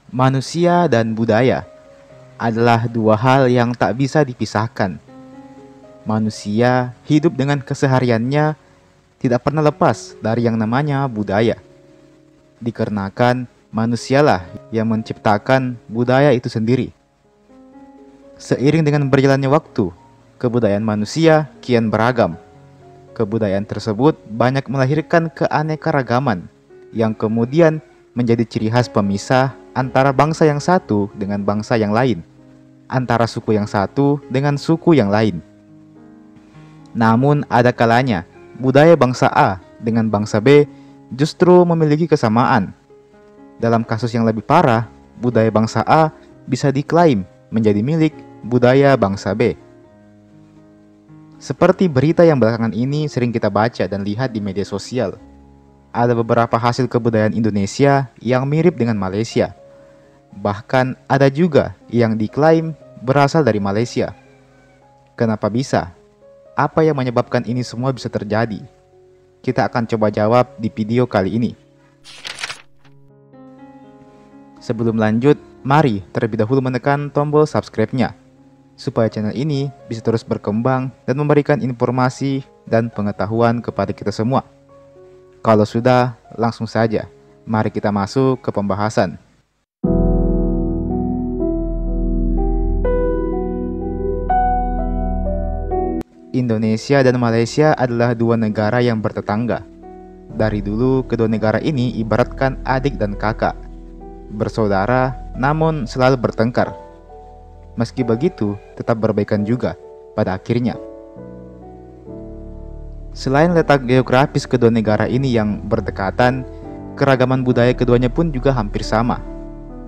Manusia dan budaya adalah dua hal yang tak bisa dipisahkan. Manusia hidup dengan kesehariannya tidak pernah lepas dari yang namanya budaya. Dikarenakan manusialah yang menciptakan budaya itu sendiri. Seiring dengan berjalannya waktu, kebudayaan manusia kian beragam. Kebudayaan tersebut banyak melahirkan keanekaragaman yang kemudian menjadi ciri khas pemisah antara bangsa yang satu dengan bangsa yang lain, antara suku yang satu dengan suku yang lain. Namun ada kalanya budaya bangsa A dengan bangsa B justru memiliki kesamaan. Dalam kasus yang lebih parah, budaya bangsa A bisa diklaim menjadi milik budaya bangsa B. Seperti berita yang belakangan ini sering kita baca dan lihat di media sosial. Ada beberapa hasil kebudayaan Indonesia yang mirip dengan Malaysia. Bahkan ada juga yang diklaim berasal dari Malaysia. Kenapa bisa? Apa yang menyebabkan ini semua bisa terjadi? Kita akan coba jawab di video kali ini. Sebelum lanjut, mari terlebih dahulu menekan tombol subscribe-nya, supaya channel ini bisa terus berkembang dan memberikan informasi dan pengetahuan kepada kita semua. Kalau sudah, langsung saja, mari kita masuk ke pembahasan. Indonesia dan Malaysia adalah dua negara yang bertetangga. Dari dulu, kedua negara ini ibaratkan adik dan kakak. Bersaudara, namun selalu bertengkar. Meski begitu, tetap berbaikan juga pada akhirnya. Selain letak geografis kedua negara ini yang berdekatan, keragaman budaya keduanya pun juga hampir sama.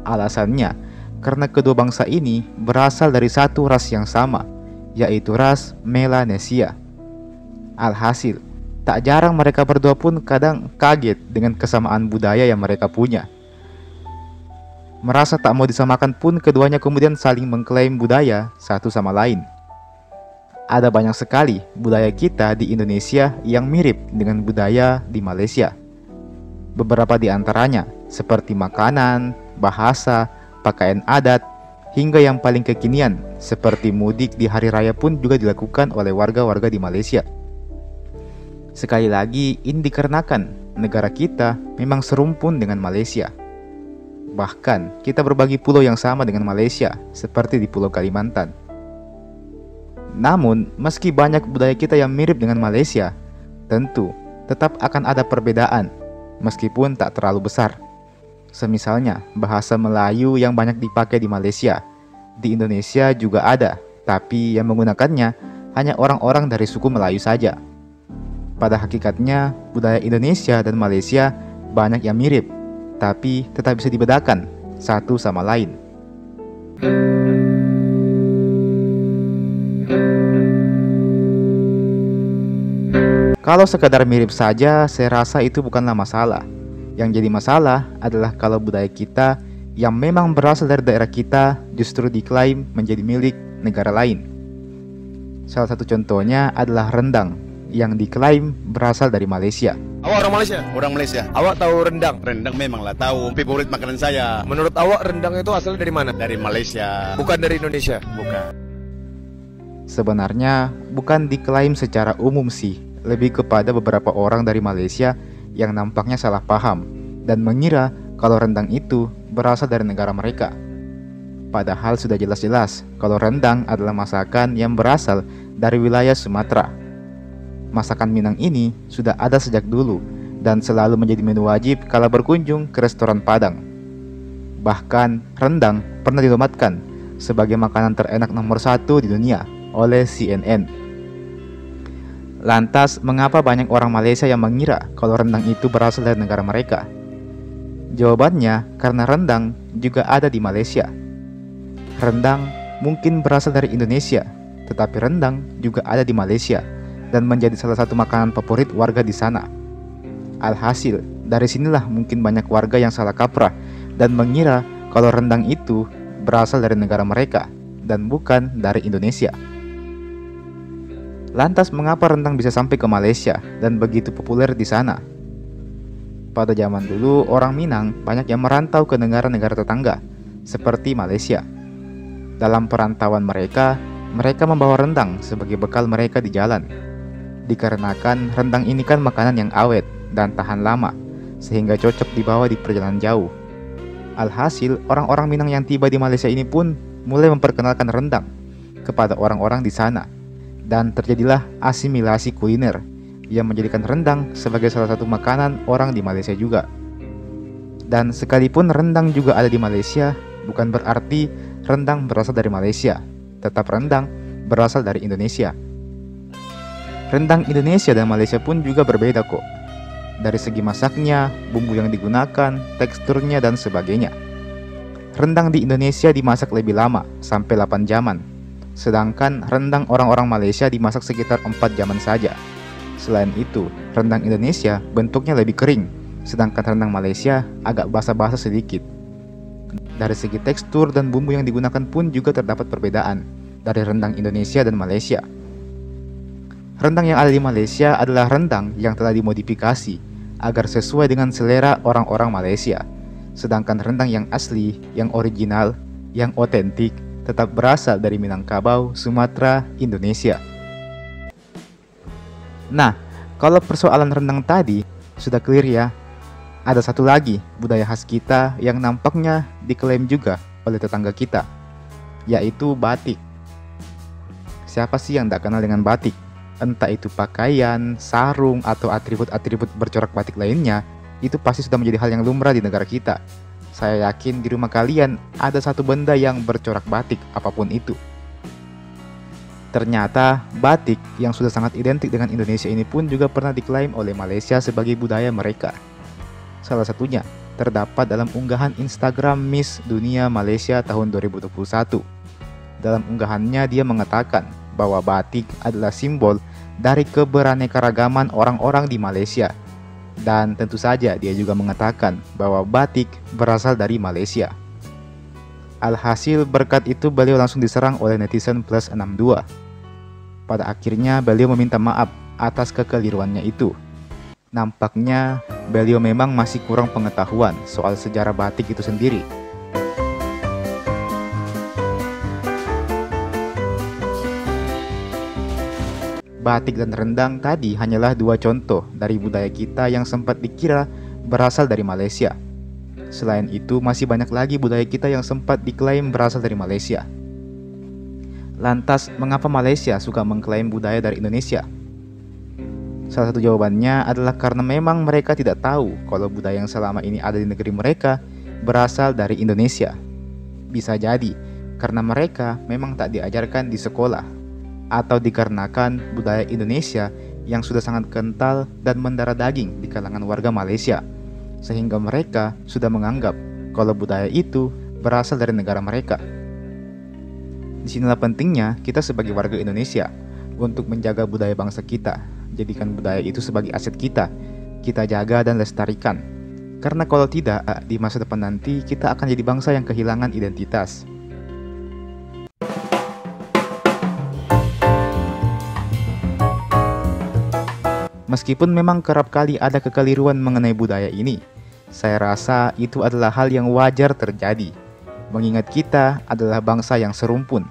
Alasannya, karena kedua bangsa ini berasal dari satu ras yang sama, yaitu ras Melanesia. Alhasil, tak jarang mereka berdua pun kadang kaget dengan kesamaan budaya yang mereka punya. Merasa tak mau disamakan pun keduanya kemudian saling mengklaim budaya satu sama lain. Ada banyak sekali budaya kita di Indonesia yang mirip dengan budaya di Malaysia. Beberapa di antaranya seperti makanan, bahasa, pakaian adat, hingga yang paling kekinian seperti mudik di hari raya pun juga dilakukan oleh warga-warga di Malaysia. Sekali lagi, ini dikarenakan negara kita memang serumpun dengan Malaysia. Bahkan, kita berbagi pulau yang sama dengan Malaysia, seperti di Pulau Kalimantan. Namun, meski banyak budaya kita yang mirip dengan Malaysia, tentu tetap akan ada perbedaan, meskipun tak terlalu besar. Semisalnya, bahasa Melayu yang banyak dipakai di Malaysia, di Indonesia juga ada, tapi yang menggunakannya hanya orang-orang dari suku Melayu saja. Pada hakikatnya, budaya Indonesia dan Malaysia banyak yang mirip, tapi tetap bisa dibedakan satu sama lain. Kalau sekadar mirip saja, saya rasa itu bukanlah masalah. Yang jadi masalah adalah kalau budaya kita yang memang berasal dari daerah kita justru diklaim menjadi milik negara lain. Salah satu contohnya adalah rendang yang diklaim berasal dari Malaysia. Awak orang Malaysia? Orang Malaysia. Awak tahu rendang? Rendang memanglah tahu, favorit makanan saya. Menurut awak rendang itu asalnya dari mana? Dari Malaysia. Bukan dari Indonesia? Bukan. Sebenarnya bukan diklaim secara umum sih, lebih kepada beberapa orang dari Malaysia yang nampaknya salah paham dan mengira kalau rendang itu berasal dari negara mereka. Padahal sudah jelas-jelas kalau rendang adalah masakan yang berasal dari wilayah Sumatera. Masakan Minang ini sudah ada sejak dulu dan selalu menjadi menu wajib kala berkunjung ke restoran Padang. Bahkan rendang pernah dinobatkan sebagai makanan terenak nomor 1 di dunia oleh CNN. Lantas, mengapa banyak orang Malaysia yang mengira kalau rendang itu berasal dari negara mereka? Jawabannya, karena rendang juga ada di Malaysia. Rendang mungkin berasal dari Indonesia, tetapi rendang juga ada di Malaysia dan menjadi salah satu makanan favorit warga di sana. Alhasil, dari sinilah mungkin banyak warga yang salah kaprah dan mengira kalau rendang itu berasal dari negara mereka dan bukan dari Indonesia. Lantas mengapa rendang bisa sampai ke Malaysia dan begitu populer di sana? Pada zaman dulu, orang Minang banyak yang merantau ke negara-negara tetangga, seperti Malaysia. Dalam perantauan mereka, mereka membawa rendang sebagai bekal mereka di jalan. Dikarenakan rendang ini kan makanan yang awet dan tahan lama, sehingga cocok dibawa di perjalanan jauh. Alhasil, orang-orang Minang yang tiba di Malaysia ini pun mulai memperkenalkan rendang kepada orang-orang di sana. Dan terjadilah asimilasi kuliner yang menjadikan rendang sebagai salah satu makanan orang di Malaysia juga. Dan sekalipun rendang juga ada di Malaysia, bukan berarti rendang berasal dari Malaysia. Tetap rendang berasal dari Indonesia. Rendang Indonesia dan Malaysia pun juga berbeda kok. Dari segi masaknya, bumbu yang digunakan, teksturnya, dan sebagainya. Rendang di Indonesia dimasak lebih lama, sampai 8 jaman. Sedangkan rendang orang-orang Malaysia dimasak sekitar 4 jaman saja. Selain itu, rendang Indonesia bentuknya lebih kering, sedangkan rendang Malaysia agak basah-basah sedikit. Dari segi tekstur dan bumbu yang digunakan pun juga terdapat perbedaan dari rendang Indonesia dan Malaysia. Rendang yang ada di Malaysia adalah rendang yang telah dimodifikasi agar sesuai dengan selera orang-orang Malaysia. Sedangkan rendang yang asli, yang original, yang otentik tetap berasal dari Minangkabau, Sumatera, Indonesia. Nah, kalau persoalan rendang tadi sudah clear ya. Ada satu lagi budaya khas kita yang nampaknya diklaim juga oleh tetangga kita, yaitu batik. Siapa sih yang tak kenal dengan batik? Entah itu pakaian, sarung, atau atribut-atribut bercorak batik lainnya, itu pasti sudah menjadi hal yang lumrah di negara kita. Saya yakin di rumah kalian ada satu benda yang bercorak batik, apapun itu. Ternyata, batik yang sudah sangat identik dengan Indonesia ini pun juga pernah diklaim oleh Malaysia sebagai budaya mereka. Salah satunya terdapat dalam unggahan Instagram Miss Dunia Malaysia tahun 2021. Dalam unggahannya dia mengatakan bahwa batik adalah simbol dari keberaneka-ragaman orang-orang di Malaysia. Dan tentu saja dia juga mengatakan bahwa batik berasal dari Malaysia. Alhasil berkat itu beliau langsung diserang oleh netizen plus 62. Pada akhirnya beliau meminta maaf atas kekeliruannya itu. Nampaknya beliau memang masih kurang pengetahuan soal sejarah batik itu sendiri. Batik dan rendang tadi hanyalah dua contoh dari budaya kita yang sempat dikira berasal dari Malaysia. Selain itu, masih banyak lagi budaya kita yang sempat diklaim berasal dari Malaysia. Lantas, mengapa Malaysia suka mengklaim budaya dari Indonesia? Salah satu jawabannya adalah karena memang mereka tidak tahu kalau budaya yang selama ini ada di negeri mereka berasal dari Indonesia. Bisa jadi karena mereka memang tak diajarkan di sekolah, atau dikarenakan budaya Indonesia yang sudah sangat kental dan mendarah daging di kalangan warga Malaysia, sehingga mereka sudah menganggap kalau budaya itu berasal dari negara mereka. Disinilah pentingnya kita sebagai warga Indonesia untuk menjaga budaya bangsa kita. Jadikan budaya itu sebagai aset kita jaga dan lestarikan. Karena kalau tidak, di masa depan nanti kita akan jadi bangsa yang kehilangan identitas. Meskipun memang kerap kali ada kekeliruan mengenai budaya ini, saya rasa itu adalah hal yang wajar terjadi. Mengingat kita adalah bangsa yang serumpun.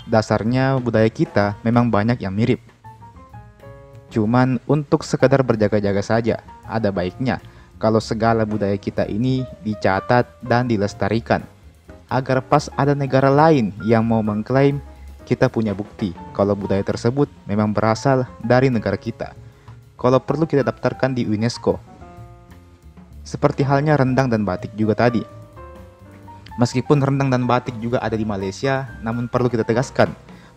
Dasarnya budaya kita memang banyak yang mirip. Cuman untuk sekadar berjaga-jaga saja, ada baiknya kalau segala budaya kita ini dicatat dan dilestarikan. Agar pas ada negara lain yang mau mengklaim, kita punya bukti kalau budaya tersebut memang berasal dari negara kita. Kalau perlu kita daftarkan di UNESCO. Seperti halnya rendang dan batik juga tadi. Meskipun rendang dan batik juga ada di Malaysia, namun perlu kita tegaskan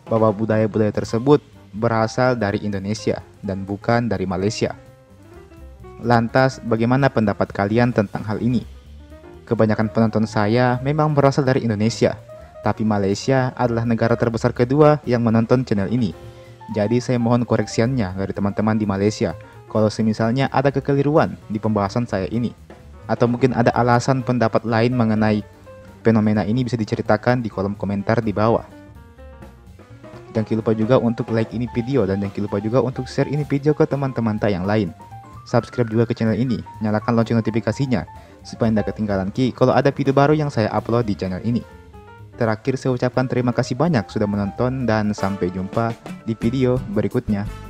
bahwa budaya-budaya tersebut berasal dari Indonesia dan bukan dari Malaysia. Lantas, bagaimana pendapat kalian tentang hal ini? Kebanyakan penonton saya memang berasal dari Indonesia, tapi Malaysia adalah negara terbesar kedua yang menonton channel ini. Jadi saya mohon koreksiannya dari teman-teman di Malaysia kalau semisalnya ada kekeliruan di pembahasan saya ini, atau mungkin ada alasan pendapat lain mengenai fenomena ini bisa diceritakan di kolom komentar di bawah. Jangan lupa juga untuk like ini video dan jangan lupa juga untuk share ini video ke teman-teman yang lain. Subscribe juga ke channel ini, nyalakan lonceng notifikasinya supaya tidak ketinggalan kalau ada video baru yang saya upload di channel ini. Terakhir saya ucapkan terima kasih banyak sudah menonton dan sampai jumpa di video berikutnya.